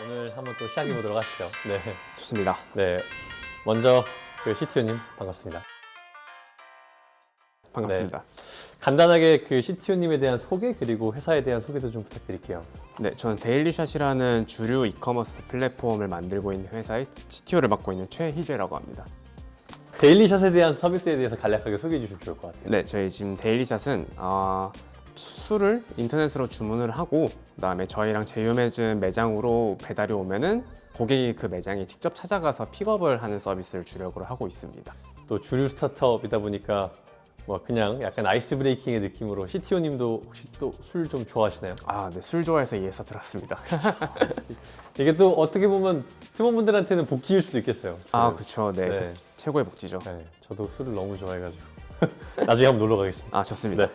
오늘 한번 또 시작해 보도록 하시죠. 네. 좋습니다. 네. 먼저 그 CTO님 반갑습니다. 반갑습니다. 간단하게 그 CTO님에 대한 소개 그리고 회사에 대한 소개도 좀 부탁드릴게요. 네, 저는 데일리샷이라는 주류 이커머스 플랫폼을 만들고 있는 회사의 CTO를 맡고 있는 최희재라고 합니다. 데일리샷에 대한 서비스에 대해서 간략하게 소개해 주시면 좋을 것 같아요. 네, 저희 지금 데일리샷은 술을 인터넷으로 주문을 하고 그다음에 저희랑 제휴 맺은 매장으로 배달이 오면은 고객이 그 매장에 직접 찾아가서 픽업을 하는 서비스를 주력으로 하고 있습니다. 또 주류 스타트업이다 보니까 뭐 그냥 약간 아이스 브레이킹의 느낌으로 CTO님도 혹시 또 술 좀 좋아하시나요? 네, 술 좋아해서 이해서 들었습니다. 이게 또 어떻게 보면 팀원분들한테는 복지일 수도 있겠어요. 그렇죠. 네, 네. 최고의 복지죠. 네, 저도 술을 너무 좋아해가지고 나중에 한번 놀러 가겠습니다. 좋습니다.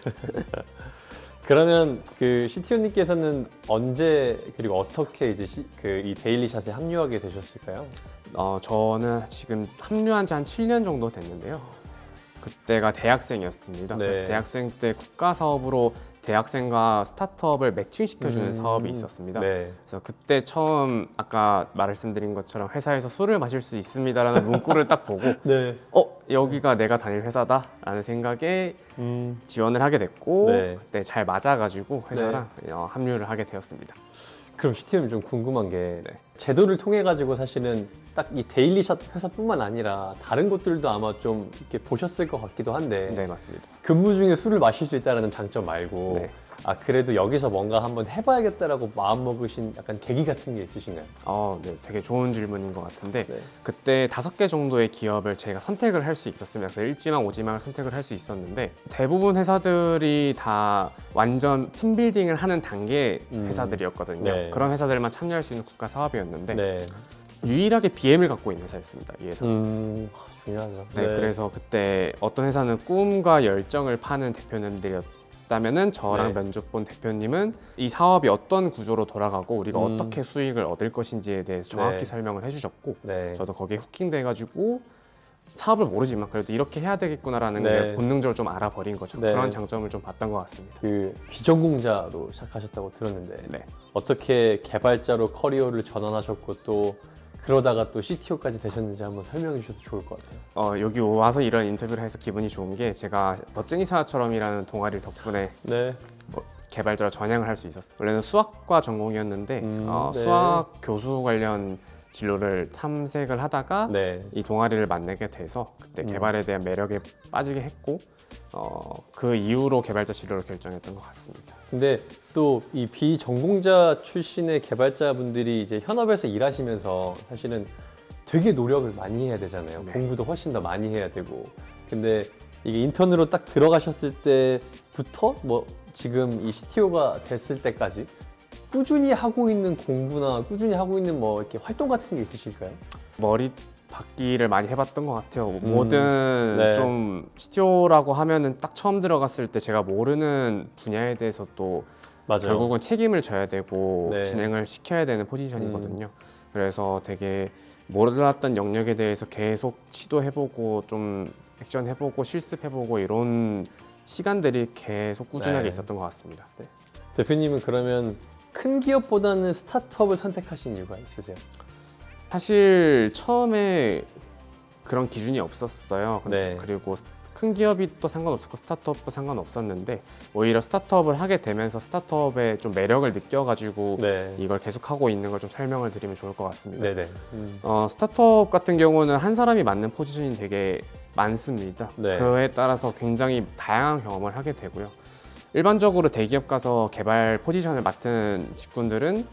그러면 그 CTO님께서는 언제 그리고 어떻게 이제 이 데일리샷에 합류하게 되셨을까요? 저는 지금 합류한 지 한 7년 정도 됐는데요. 그때가 대학생이었습니다. 네. 그래서 대학생 때 국가 사업으로 대학생과 스타트업을 매칭시켜주는 사업이 있었습니다. 네. 그래서 그때 처음 아까 말씀드린 것처럼 회사에서 술을 마실 수 있습니다라는 문구를 딱 보고 네. 여기가 내가 다닐 회사다라는 생각에 지원을 하게 됐고 네. 그때 잘 맞아가지고 회사랑 합류를 하게 되었습니다. 그럼 CTO님 좀 궁금한 게 네. 제도를 통해 가지고 사실은 딱 이 데일리샷 회사뿐만 아니라 다른 곳들도 아마 좀 이렇게 보셨을 것 같기도 한데 네, 맞습니다. 근무 중에 술을 마실 수 있다는 장점 말고 네. 그래도 여기서 뭔가 한번 해봐야겠다라고 마음 먹으신 약간 계기 같은 게 있으신가요? 네, 되게 좋은 질문인 것 같은데 네. 그때 5개 정도의 기업을 제가 선택을 할 수 있었습니다. 그래서 1지망, 5지망을 선택을 할 수 있었는데 대부분 회사들이 다 완전 팀빌딩을 하는 단계 회사들이었거든요. 네. 그런 회사들만 참여할 수 있는 국가 사업이었는데 네. 유일하게 BM을 갖고 있는 회사였습니다. 이 회사. 중요하죠. 네, 그래서 그때 어떤 회사는 꿈과 열정을 파는 대표님들이었다면은 저랑 네. 면접 본 대표님은 이 사업이 어떤 구조로 돌아가고 우리가 음. 어떻게 수익을 얻을 것인지에 대해서 정확히 네. 설명을 해주셨고 네. 저도 거기에 후킹돼가지고 사업을 모르지만 그래도 이렇게 해야 되겠구나라는 네. 게 본능적으로 좀 알아버린 거죠. 네. 그런 장점을 좀 봤던 것 같습니다. 그 비전공자로 시작하셨다고 들었는데 네. 어떻게 개발자로 커리어를 전환하셨고 또 그러다가 또 CTO까지 되셨는지 한번 설명해 주셔도 좋을 것 같아요. 여기 와서 이런 인터뷰를 해서 기분이 좋은 게 제가 멋쟁이사처럼이라는 동아리 덕분에 네. 개발자로 전향을 할 수 있었어요. 원래는 수학과 전공이었는데 네. 수학 교수 관련 진로를 탐색을 하다가 네. 이 동아리를 만나게 돼서 그때 개발에 대한 매력에 빠지게 했고 그 이후로 개발자 진로를 결정했던 것 같습니다. 근데 또 이 비전공자 출신의 개발자분들이 이제 현업에서 일하시면서 사실은 되게 노력을 많이 해야 되잖아요. 네. 공부도 훨씬 더 많이 해야 되고. 근데 이게 인턴으로 딱 들어가셨을 때부터 뭐 지금 이 CTO가 됐을 때까지 꾸준히 하고 있는 공부나 꾸준히 하고 있는 뭐 이렇게 활동 같은 게 있으실까요? 머리 받기를 많이 해봤던 것 같아요. 뭐든 네. 좀 CTO라고 하면은 딱 처음 들어갔을 때 제가 모르는 분야에 대해서 또 맞아요. 결국은 책임을 져야 되고 네. 진행을 시켜야 되는 포지션이거든요. 그래서 되게 몰랐던 영역에 대해서 계속 시도해보고 좀 액션해보고 실습해보고 이런 시간들이 계속 꾸준하게 네. 있었던 것 같습니다. 네. 대표님은 그러면 큰 기업보다는 스타트업을 선택하신 이유가 있으세요? 사실 처음에 그런 기준이 없었어요. 네. 그리고 큰 기업이 또 상관없었고 스타트업도 상관없었는데 오히려 스타트업을 하게 되면서 스타트업의 좀 매력을 느껴가지고 네. 이걸 계속하고 있는 걸 좀 설명을 드리면 좋을 것 같습니다. 네네. 스타트업 같은 경우는 한 사람이 맡는 포지션이 되게 많습니다. 네. 그에 따라서 굉장히 다양한 경험을 하게 되고요. 일반적으로 대기업 가서 개발 포지션을 맡은 직군들은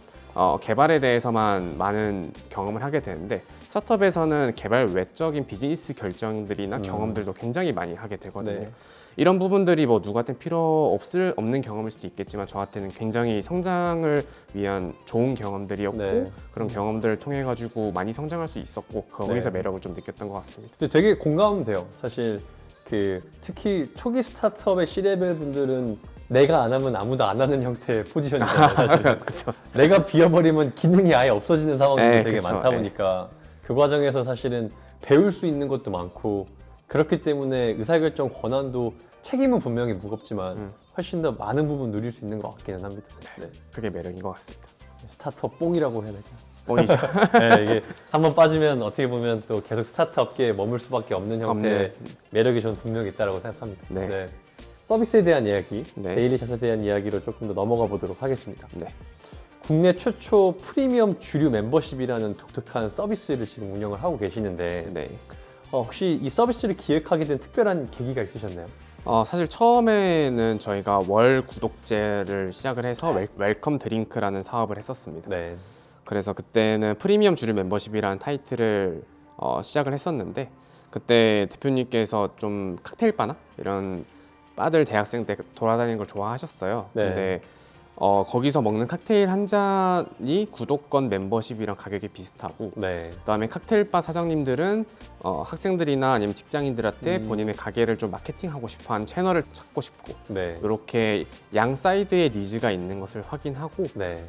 개발에 대해서만 많은 경험을 하게 되는데 스타트업에서는 개발 외적인 비즈니스 결정들이나 경험들도 굉장히 많이 하게 되거든요. 네. 이런 부분들이 뭐 누구한테는 필요 없는 경험일 수도 있겠지만 저한테는 굉장히 성장을 위한 좋은 경험들이었고 네. 그런 경험들을 통해 가지고 많이 성장할 수 있었고 거기서 네. 매력을 좀 느꼈던 것 같습니다. 근데 되게 공감돼요. 사실 특히 초기 스타트업의 C레벨 분들은 내가 안 하면 아무도 안 하는 형태의 포지션이잖아요. 사실. 그렇죠. 내가 비어버리면 기능이 아예 없어지는 상황들이 네, 되게 그쵸. 많다 네. 보니까 그 과정에서 사실은 배울 수 있는 것도 많고 그렇기 때문에 의사결정 권한도 책임은 분명히 무겁지만 훨씬 더 많은 부분 누릴 수 있는 것 같기는 합니다. 네. 그게 매력인 것 같습니다. 스타트업 뽕이라고 해야 될까요? 뽕이죠. 네, 이게 한번 빠지면 어떻게 보면 또 계속 스타트 업계에 머물 수밖에 없는 형태의 매력이 저는 분명히 있다고 생각합니다. 네. 서비스에 대한 이야기, 네. 데일리샷에 대한 이야기로 조금 더 넘어가 보도록 하겠습니다. 네. 국내 최초 프리미엄 주류 멤버십이라는 독특한 서비스를 지금 운영을 하고 계시는데 네. 혹시 이 서비스를 기획하게 된 특별한 계기가 있으셨나요? 사실 처음에는 저희가 월 구독제를 시작을 해서 웰컴 드링크라는 사업을 했었습니다. 네. 그래서 그때는 프리미엄 주류 멤버십이라는 타이틀을 시작을 했었는데 그때 대표님께서 좀 칵테일 바나 이런 바들 대학생 때 돌아다니는 걸 좋아하셨어요. 네. 근데 거기서 먹는 칵테일 한 잔이 구독권 멤버십이랑 가격이 비슷하고 네. 그다음에 칵테일바 사장님들은 학생들이나 아니면 직장인들한테 본인의 가게를 좀 마케팅하고 싶어하는 채널을 찾고 싶고 네. 이렇게 양 사이드의 니즈가 있는 것을 확인하고 네.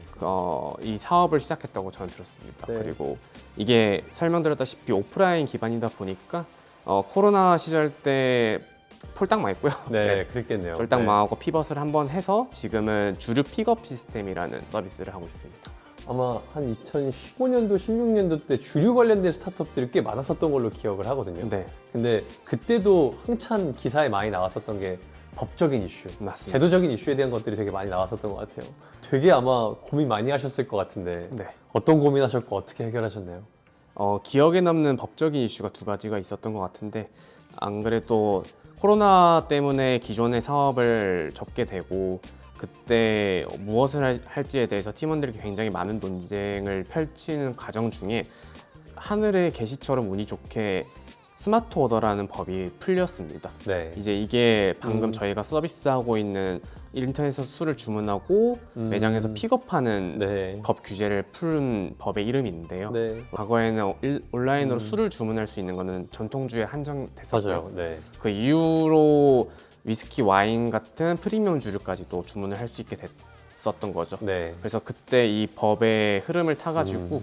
이 사업을 시작했다고 저는 들었습니다. 네. 그리고 이게 설명드렸다시피 오프라인 기반이다 보니까 코로나 시절 때 폴딱 망했고요. 네, 그랬겠네요. 폴딱 네. 망하고 피벗을 한번 해서 지금은 주류 픽업 시스템이라는 서비스를 하고 있습니다. 아마 한 2015년도, 16년도 때 주류 관련된 스타트업들이 꽤 많았었던 걸로 기억을 하거든요. 네, 근데 그때도 한참 기사에 많이 나왔었던 게 법적인 이슈, 맞습니다. 제도적인 이슈에 대한 것들이 되게 많이 나왔었던 것 같아요. 되게 아마 고민 많이 하셨을 것 같은데 네. 어떤 고민하셨고 어떻게 해결하셨나요? 기억에 남는 법적인 이슈가 두 가지가 있었던 것 같은데 안 그래도 코로나 때문에 기존의 사업을 접게 되고 그때 무엇을 할지에 대해서 팀원들이 굉장히 많은 논쟁을 펼치는 과정 중에 하늘의 계시처럼 운이 좋게 스마트 오더라는 법이 풀렸습니다. 네. 이제 이게 방금 저희가 서비스하고 있는 인터넷에서 술을 주문하고 매장에서 픽업하는 네. 법 규제를 푼 법의 이름인데요. 네. 과거에는 온라인으로 술을 주문할 수 있는 것은 전통주에 한정됐었고요. 맞아요. 네. 그 이후로 위스키, 와인 같은 프리미엄 주류까지 또 주문을 할 수 있게 됐었던 거죠. 네. 그래서 그때 이 법의 흐름을 타가지고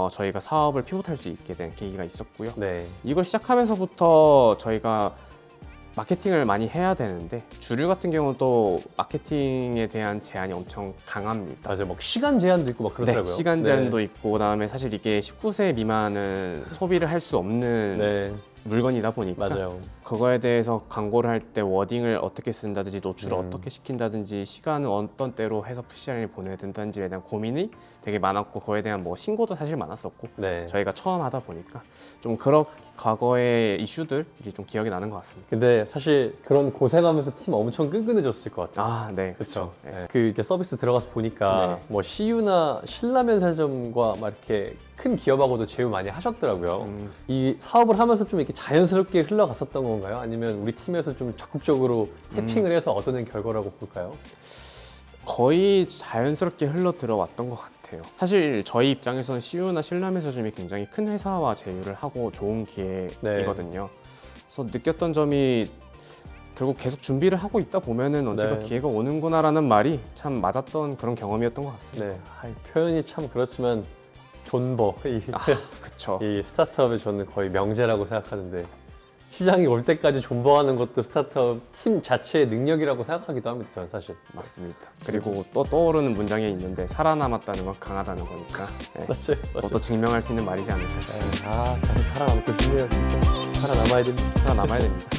저희가 사업을 피봇할 수 있게 된 계기가 있었고요. 네. 이걸 시작하면서부터 저희가 마케팅을 많이 해야 되는데 주류 같은 경우는 또 마케팅에 대한 제한이 엄청 강합니다. 맞아요. 막 시간 제한도 있고 막 그렇더라고요. 네, 시간 제한도 있고 그다음에 사실 이게 19세 미만은 소비를 할 수 없는 네. 물건이다 보니까 맞아요. 그거에 대해서 광고를 할 때 워딩을 어떻게 쓴다든지 노출을 어떻게 시킨다든지 시간을 어떤 때로 해서 푸시알을 보내야 된다든지에 대한 고민이 되게 많았고 그거에 대한 뭐 신고도 사실 많았었고 네. 저희가 처음 하다 보니까 좀 그런 과거의 이슈들이 좀 기억이 나는 것 같습니다. 근데 사실 그런 고생하면서 팀 엄청 끈끈해졌을 것 같아요. 아, 네, 그렇죠. 그렇죠. 그 이제 서비스 들어가서 보니까 네. 뭐 CU나 신라면세점과 막 이렇게 큰 기업하고도 제휴 많이 하셨더라고요. 이 사업을 하면서 좀 이렇게 자연스럽게 흘러갔었던 건가요? 아니면 우리 팀에서 좀 적극적으로 태핑을 해서 얻어낸 결과라고 볼까요? 거의 자연스럽게 흘러 들어왔던 것 같아요. 사실 저희 입장에서는 CU나 신라면서점이 굉장히 큰 회사와 제휴를 하고 좋은 기회이거든요. 그래서 느꼈던 점이 결국 계속 준비를 하고 있다 보면은 언젠가 네. 기회가 오는구나라는 말이 참 맞았던 그런 경험이었던 것 같습니다. 네, 표현이 참 그렇지만 존버, 그쵸. 이 스타트업의 저는 거의 명제라고 생각하는데 시장이 올 때까지 존버하는 것도 스타트업 팀 자체의 능력이라고 생각하기도 합니다. 저는 사실. 맞습니다. 그리고 또 떠오르는 문장이 있는데 살아남았다는 건 강하다는 거니까 네. 맞아요. 또 증명할 수 있는 말이지 않을까. 계속 살아남고 싶네요. 진짜. 살아남아야 됩니다. 살아남아야 됩니다.